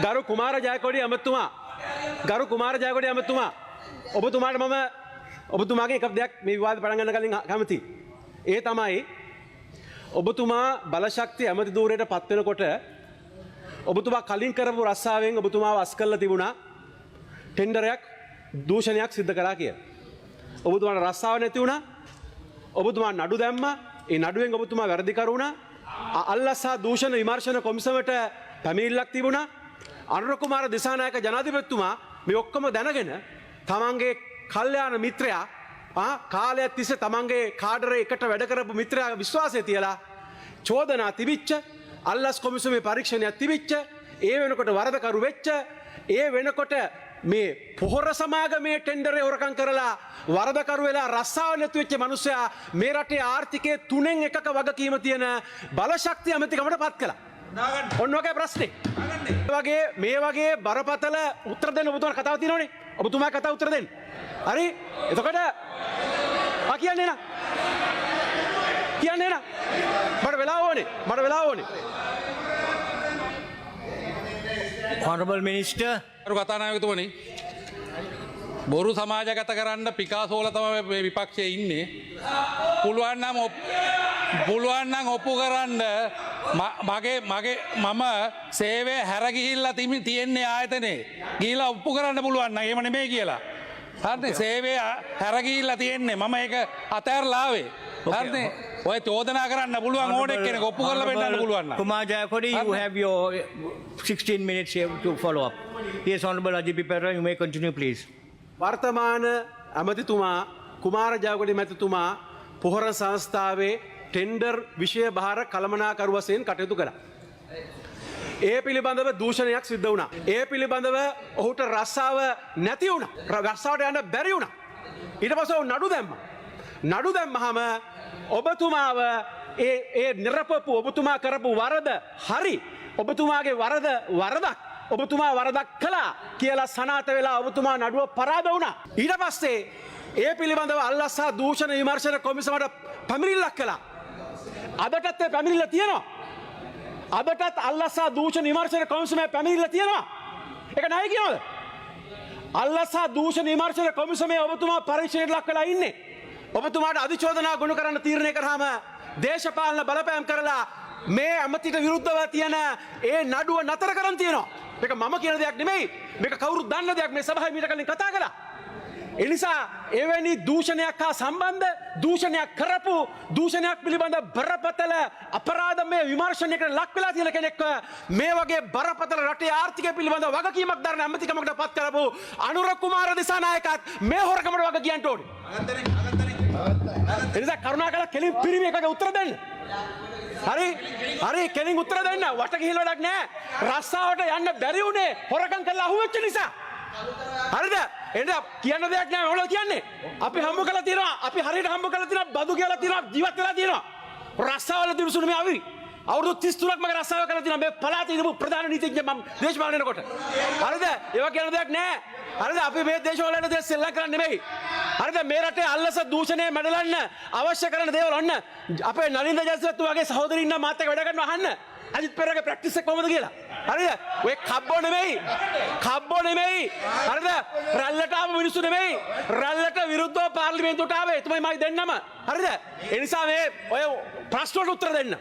ගරු කුමාර ජයකොඩි ඇමතුමා ගරු කුමාර ජයකොඩි ඇමතුමා ඔබතුමාට මම ඔබතුමාගේ එක දෙයක් මේ විවාද පටන් ගන්න කලින් කැමතියි. ඒ තමයි ඔබතුමා බලශක්තිය ඇමති ධූරයට පත් වෙනකොට ඔබතුමා කලින් කරපු රස්සාවෙන් ඔබතුමාව අස් කරලා තිබුණා ටෙන්ඩරයක් දූෂණයක් සිද්ධ කරා කියලා. ඔබතුමාට රස්සාව නැති වුණා. ඔබතුමා නඩු දැම්මා. ඒ නඩුවෙන් ඔබතුමා වැරදිකරු වුණා. අල්ලසා දූෂණ විමර්ශන කොමිසමට පැමිණිල්ලක් තිබුණා. අනුර කුමාර දිසානායක ජනාධිපතිතුමා මේ ඔක්කොම දැනගෙන තමන්ගේ කල්යාණ මිත්‍රයා කාලයක් තිස්සේ තමන්ගේ කාඩරේ එකට වැඩ කරපු මිත්‍රයා විශ්වාසය තියලා චෝදනා තිබිච්ච අල්ලස් කොමිසමේ පරීක්ෂණයක් තිබිච්ච ඒ වෙනකොට වරදකරු වෙච්ච ඒ වෙනකොට මේ පොහොර සමාගමේ ටෙන්ඩරේ හොරකම් කරලා වරදකරු වෙලා රස්සාව නැති වෙච්ච මිනිස්සයා මේ රටේ ආර්ථිකයේ 3න් 1ක වගකීම තියෙන බලශක්තිය ඇමතිකමට පත් කළා. ඔන්න ඔගේ ප්‍රශ්නේ. මේ වගේ බරපතල උත්තර දෙන්න ඔබතුමා කතාව තියෙනවනේ. ඔබතුමා කතාව උත්තර දෙන්න. හරි? එතකොට කියන්නේ නා. කියන්නේ නා. මට වෙලාව ඕනේ. Honorable Minister. කතානායකතුමනි බොරු සමාජගත කරන්න පිකාසෝල තමයි විපක්ෂයේ ඉන්නේ. පුළුවන් නම් ඔප්පු කරන්න මම සේවය හැරගිහිල්ලා තියෙන්නේ ආයතනේ. ගිහිල්ලා ඔප්පු කරන්න පුළුවන් නම් එහෙම නෙමෙයි කියලා. හරිද? සේවය හැරගිහිල්ලා තියෙන්නේ මම ඒක අතහැරලා ආවේ. හරිද? ඔය චෝදනා කරන්න පුළුවන් ඕනෙක් කෙනෙක් ඔප්පු කරලා පෙන්නන්න පුළුවන් නම්. Kumar Jayakodi, you have your 16 minutes here to follow up. Yes, Honorable Ajib Pepper, you may continue, please. වර්තමාන ඇමතිතුමා කුමාර ජයකොඩි මැතිතුමා පොහොර සංස්ථාවේ ටෙන්ඩර් විෂය භාර කළමනාකරු වශයෙන් කටයුතු කළා. ඒ පිළිබඳව දූෂණයක් සිද්ධ වුණා. ඒ පිළිබඳව ඔහුට රස්සාව නැති වුණා. රස්සාවට යන්න බැරි වුණා. ඊට පස්සේ ඔහු නඩු දැම්මා. නඩු දැම්මහම ඔබතුමාව ඒ නිරපපු ඔබතුමා කරපු වරද හරි. ඔබතුමාගේ වරදක් ඔබතුමා වරදක් කළා කියලා සනාත වෙලා ඔබතුමා නඩුව පරාද වුණා. ඊට පස්සේ ඒ පිළිබඳව අල්ලස්සා දූෂණ විමර්ශන කොමිසමට පැමිණිල්ලක් කළා. අදටත් ඒ පැමිණිල්ල තියෙනවා. අදටත් අල්ලස්සා දූෂණ විමර්ශන කොමිසමේ පැමිණිල්ල තියෙනවා. ඒක නෑ කියනවද? අල්ලස්සා දූෂණ විමර්ශන කොමිසමේ ඔබතුමා පරීක්ෂණයට ලක් වෙලා ඉන්නේ. ඔබතුමාට අධිචෝදනා ගොනු කරන්න තීරණය කරාම දේශපාලන බලපෑම් කරලා මේ ඇමතිට විරුද්ධව තියෙන ඒ නඩුව නතර කරන් තියෙනවා. මේක මම කියන දෙයක් නෙමෙයි. මේක කවුරුත් දන්න දෙයක්. මේ සභාවේ මීට කලින් කතා කළා. ඒ නිසා එවැනි දූෂණයක් හා සම්බන්ධ දූෂණයක් කරපු දූෂණයක් පිළිබඳ බරපතල අපරාධමය විමර්ශනයකට ලක් වෙලා තියෙන කෙනෙක් මේ වගේ බරපතල රටේ ආර්ථිකය පිළිබඳ වගකීමක් දරන ඇමතිකමකට පත් කරපු අනුර කුමාර දිසානායකත් මේ හොරකමට වග කියන්න ඕනේ. එනිසා කරුණාකරලා කෙලින් පිරිමි එකකට උත්තර දෙන්න. හරි කෙලින් උත්තර දෙන්න. වට ගිහින් වැඩක් නැහැ. රස්සාවට යන්න බැරි උනේ හොරකම් කරලා අහුවෙච්ච නිසා. හරිද? එහෙනම් කියන්න දෙයක් නැහැ මොකද කියන්නේ? අපි හම්බ කරලා තියෙනවා. අපි හරියට හම්බ කරලා තියෙනවා. බදු කියලා තියෙනවා. ජීවත් වෙලා තියෙනවා. රස්සාවල දිනුසුනේ මේ අවි. අවුරුදු 33ක් මගේ රස්සාව කරලා තියෙනවා. මේ පළාතේ ඉඳපු ප්‍රධාන නීතිඥ මම දේශපාලන වෙනකොට. හරිද? ඒවා කියන දෙයක් නැහැ. හරිද? අපි මේ දේශවල යන දේ සෙල්ලම් කරන්නේ නෙමෙයි. හරිද? මේ රටේ අල්ලස දූෂණය මැඩලන්න අවශ්‍ය කරන දේවල් ඔන්න අපේ නලින්ද ජයසිංහතු වගේ සහෝදරින් ඉන්න මාත් එක්ක වැඩ කරනවා අහන්න. අජිත් පෙරේරාගේ ප්‍රැක්ටිස් එක කොහමද කියලා. හරිද? ඔය කබ්බෝ නෙමෙයි. හරිද? රැල්ලට ආව මිනිස්සු නෙමෙයි. රැල්ලට විරුද්ධව පාර්ලිමේන්තුවට ආවේ. එතුමයි මයි දෙන්නම. හරිද? ඒ නිසා මේ ඔය ප්‍රශ්න වලට උත්තර දෙන්න.